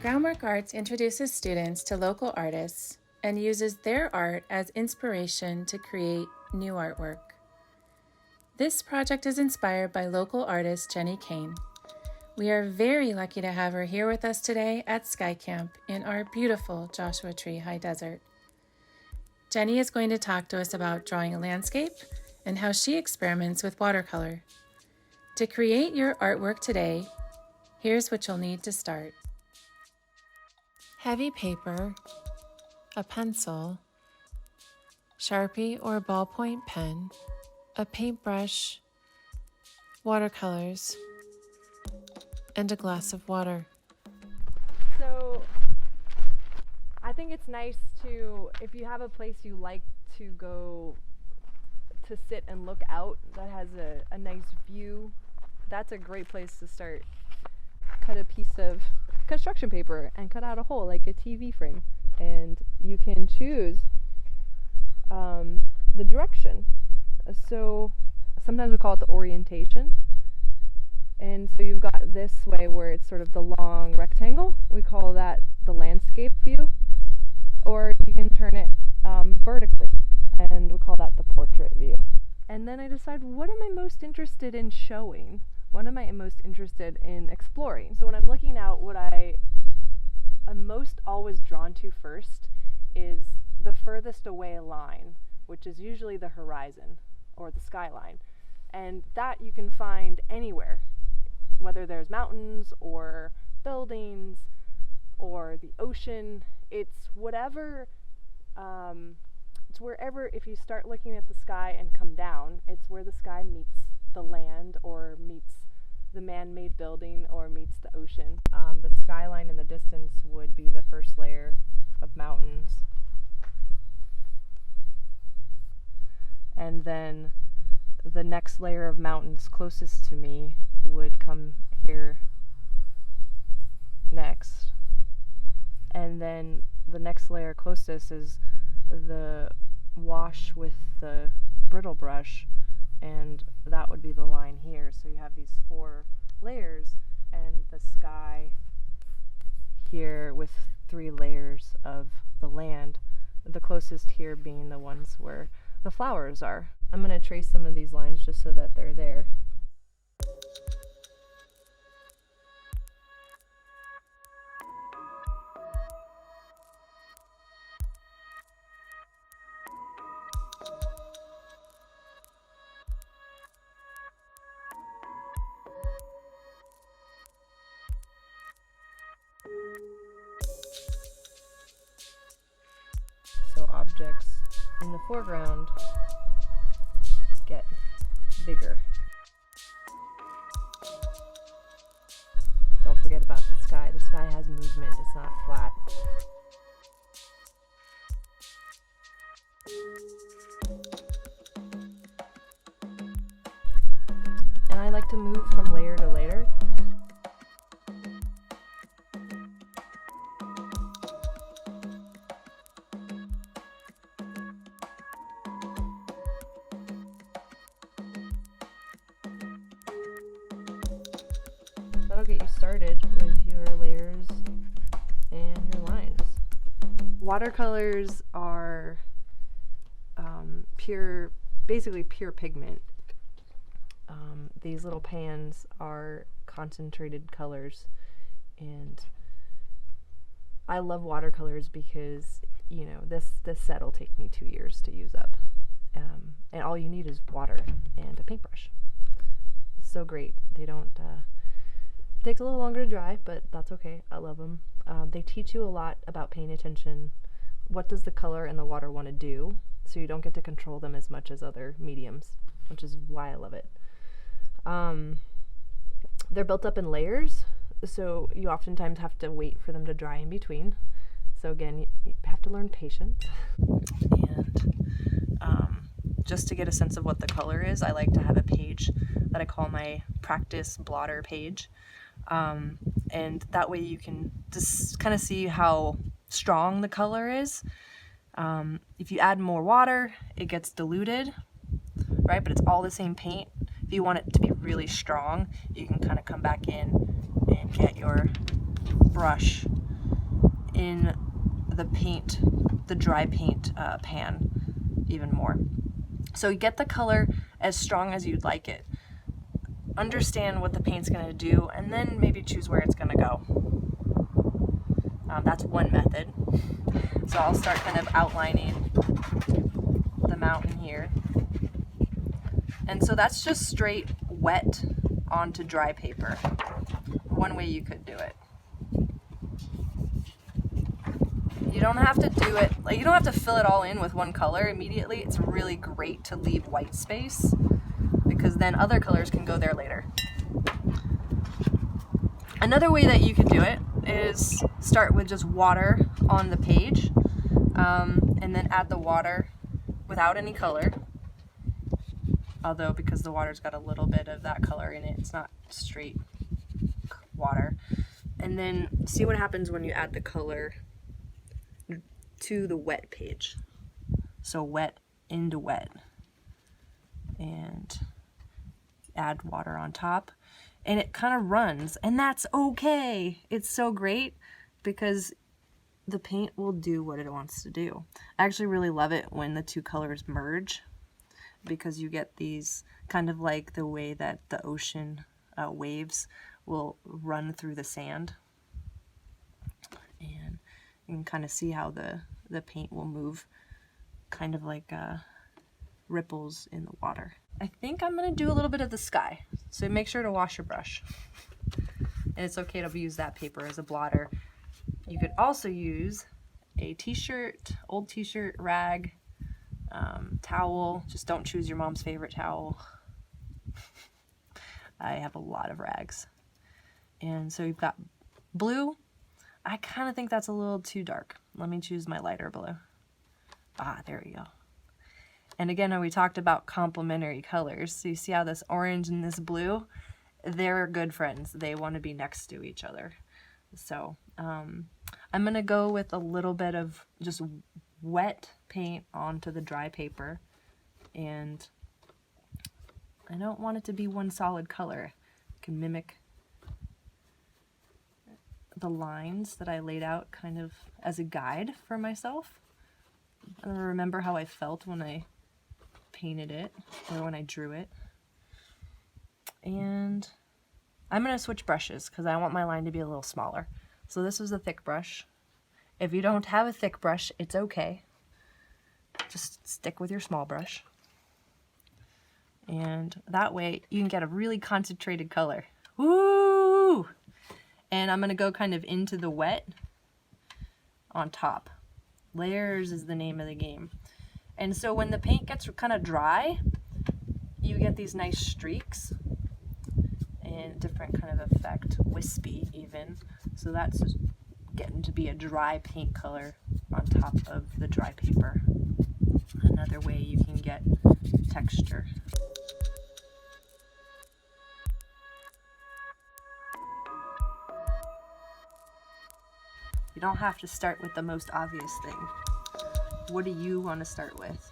Groundwork Arts introduces students to local artists and uses their art as inspiration to create new artwork. This project is inspired by local artist Jenny Kane. We are very lucky to have her here with us today at Sky Camp in our beautiful Joshua Tree High Desert. Jenny is going to talk to us about drawing a landscape and how she experiments with watercolor. To create your artwork today, here's what you'll need to start. Heavy paper, a pencil, Sharpie or ballpoint pen, a paintbrush, watercolors, and a glass of water. So I think it's nice to, if you have a place you like to go to sit and look out that has a nice view, that's a great place to start. Cut a piece of construction paper and cut out a hole like a TV frame, and you can choose the direction. So sometimes we call it the orientation, and so you've got this way where it's sort of the long rectangle, we call that the landscape view, or you can turn it vertically and we call that the portrait view. And then I decide, what am I most interested in showing? What am I most interested in exploring? So when I'm looking out, what I am most always drawn to first is the furthest away line, which is usually the horizon or the skyline. And that you can find anywhere, whether there's mountains or buildings or the ocean. It's whatever, it's wherever, if you start looking at the sky and come down, it's where the sky meets the land or meets the man-made building or meets the ocean. The skyline in the distance would be the first layer of mountains. And then the next layer of mountains closest to me would come here next. And then the next layer closest is the wash with the brittle brush, and that would be the line here. So you have these 4 layers and the sky here with 3 layers of the land, the closest here being the ones where the flowers are. I'm going to trace some of these lines just so that they're there. So objects in the foreground get bigger. Don't forget about the sky. The sky has movement, it's not flat. And I like to move from layer to layer. That'll get you started with your layers and your lines. Watercolors are basically pure pigment. These little pans are concentrated colors, and I love watercolors because, you know, this set will take me 2 years to use up, and all you need is water and a paintbrush. So great. They don't takes a little longer to dry, but that's okay. I love them. They teach you a lot about paying attention. What does the color and the water want to do? So you don't get to control them as much as other mediums, which is why I love it. They're built up in layers, so you oftentimes have to wait for them to dry in between. So again, you have to learn patience. And just to get a sense of what the color is, I like to have a page that I call my practice blotter page. And that way you can just kind of see how strong the color is. If you add more water, it gets diluted, right? But it's all the same paint. If you want it to be really strong, you can kind of come back in and get your brush in the paint, the dry paint pan even more. So you get the color as strong as you'd like it. Understand what the paint's gonna do, and then maybe choose where it's gonna go. That's one method. So I'll start kind of outlining the mountain here. And so that's just straight wet onto dry paper. One way you could do it. You don't have to do it, like you don't have to fill it all in with one color immediately. It's really great to leave white space because then other colors can go there later. Another way that you could do it is start with just water on the page, and then add the water without any color. Although because the water's got a little bit of that color in it, it's not straight water. And then see what happens when you add the color to the wet page. So wet into wet. And add water on top. And it kind of runs, and that's okay. It's so great because the paint will do what it wants to do. I actually really love it when the two colors merge, because you get these kind of like the way that the ocean waves will run through the sand. And you can kind of see how the paint will move kind of like ripples in the water. I think I'm gonna do a little bit of the sky, so make sure to wash your brush. And it's okay to use that paper as a blotter. You could also use a t-shirt, old t-shirt, rag, towel. Just don't choose your mom's favorite towel. I have a lot of rags. And so you've got blue. I kind of think that's a little too dark. Let me choose my lighter blue. There we go. And again, we talked about complementary colors. So you see how this orange and this blue, they're good friends. They want to be next to each other. So I'm going to go with a little bit of just wet paint onto the dry paper. And I don't want it to be one solid color. I can mimic the lines that I laid out kind of as a guide for myself. I remember how I felt when I painted it, or when I drew it. And I'm going to switch brushes because I want my line to be a little smaller. So this is a thick brush. If you don't have a thick brush, it's okay. Just stick with your small brush. And that way you can get a really concentrated color. Woo! And I'm going to go kind of into the wet on top. Layers is the name of the game. And so when the paint gets kind of dry, you get these nice streaks and different kind of effect, wispy even. So that's just getting to be a dry paint color on top of the dry paper. Another way you can get texture. You don't have to start with the most obvious thing. What do you want to start with?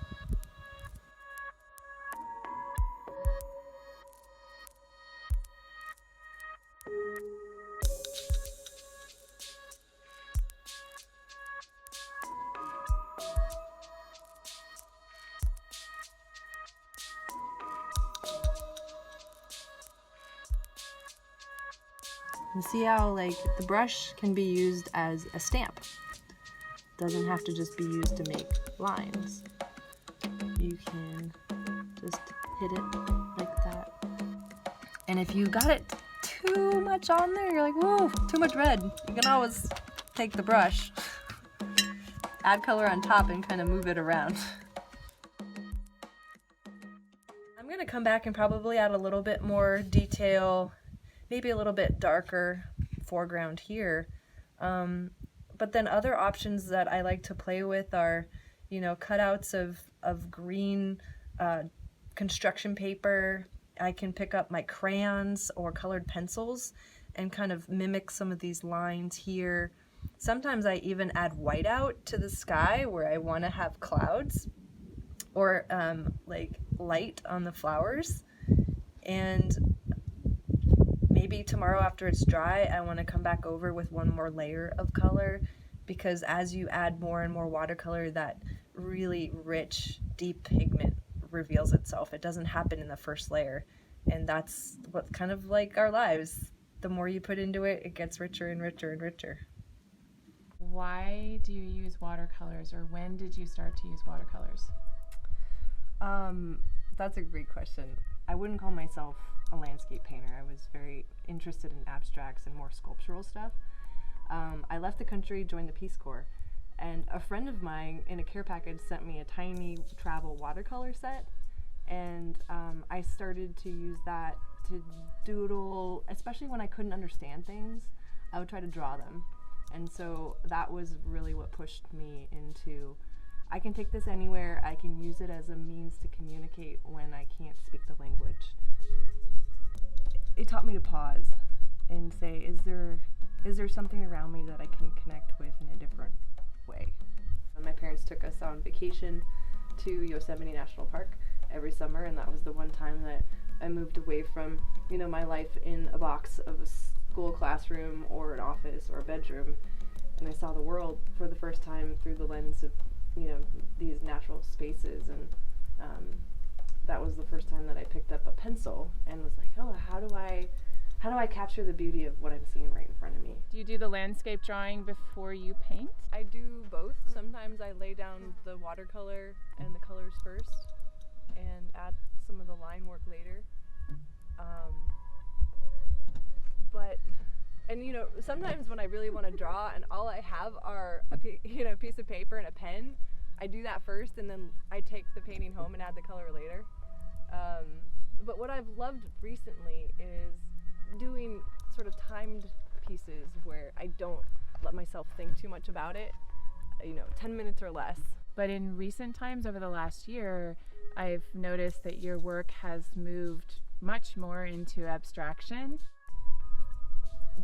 And see how like the brush can be used as a stamp. Doesn't have to just be used to make lines. You can just hit it like that. And if you got it too much on there, you're like, whoa, too much red. You can always take the brush, add color on top, and kind of move it around. I'm gonna come back and probably add a little bit more detail, maybe a little bit darker foreground here. But then other options that I like to play with are, you know, cutouts of green construction paper. I can pick up my crayons or colored pencils and kind of mimic some of these lines here. Sometimes I even add whiteout to the sky where I want to have clouds or like light on the flowers. And maybe tomorrow after it's dry, I want to come back over with one more layer of color because as you add more and more watercolor, that really rich, deep pigment reveals itself. It doesn't happen in the first layer, and that's what kind of like our lives. The more you put into it, it gets richer and richer and richer. Why do you use watercolors, or when did you start to use watercolors? That's a great question. I wouldn't call myself a landscape painter. I was very interested in abstracts and more sculptural stuff. I left the country, joined the Peace Corps, and a friend of mine in a care package sent me a tiny travel watercolor set, and I started to use that to doodle, especially when I couldn't understand things. I would try to draw them, and so that was really what pushed me into, I can take this anywhere, I can use it as a means to communicate when I can't speak the language. It taught me to pause and say, is there something around me that I can connect with in a different way? My parents took us on vacation to Yosemite National Park every summer, and that was the one time that I moved away from, my life in a box of a school classroom or an office or a bedroom, and I saw the world for the first time through the lens of, these natural spaces, and that was the first time that I picked up a pencil and was like, oh, how do I capture the beauty of what I'm seeing right in front of me? Do you do the landscape drawing before you paint? I do both. Sometimes I lay down the watercolor and the colors first and add some of the line work later. Sometimes when I really want to draw and all I have are a piece of paper and a pen, I do that first and then I take the painting home and add the color later. But what I've loved recently is doing sort of timed pieces where I don't let myself think too much about it, 10 minutes or less. But in recent times, over the last year, I've noticed that your work has moved much more into abstraction.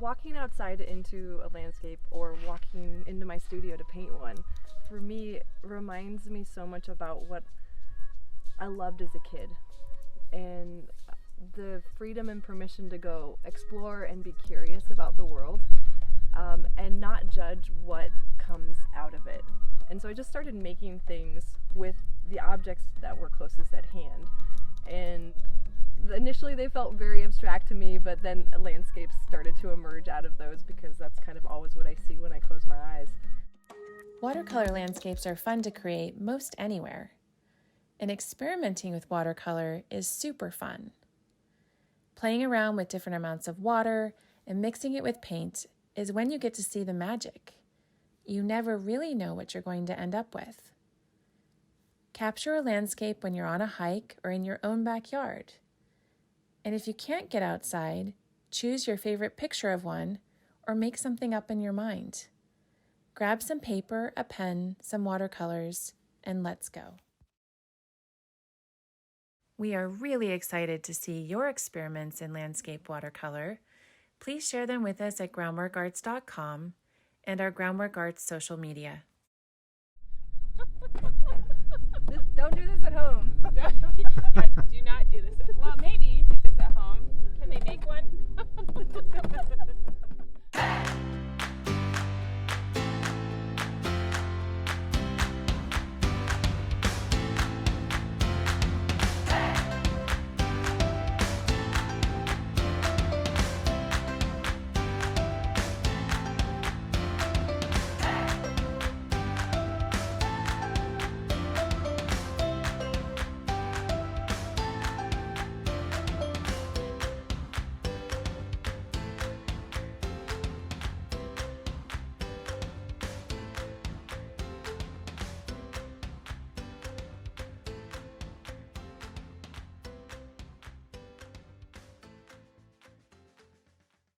Walking outside into a landscape or walking into my studio to paint one, for me, reminds me so much about what I loved as a kid. And the freedom and permission to go explore and be curious about the world, and not judge what comes out of it. And so I just started making things with the objects that were closest at hand. And initially they felt very abstract to me, but then landscapes started to emerge out of those because that's kind of always what I see when I close my eyes. Watercolor landscapes are fun to create most anywhere. And experimenting with watercolor is super fun. Playing around with different amounts of water and mixing it with paint is when you get to see the magic. You never really know what you're going to end up with. Capture a landscape when you're on a hike or in your own backyard. And if you can't get outside, choose your favorite picture of one or make something up in your mind. Grab some paper, a pen, some watercolors, and let's go. We are really excited to see your experiments in landscape watercolor. Please share them with us at groundworkarts.com and our Groundwork Arts social media. Don't do this at home. Yeah, do not do this at home.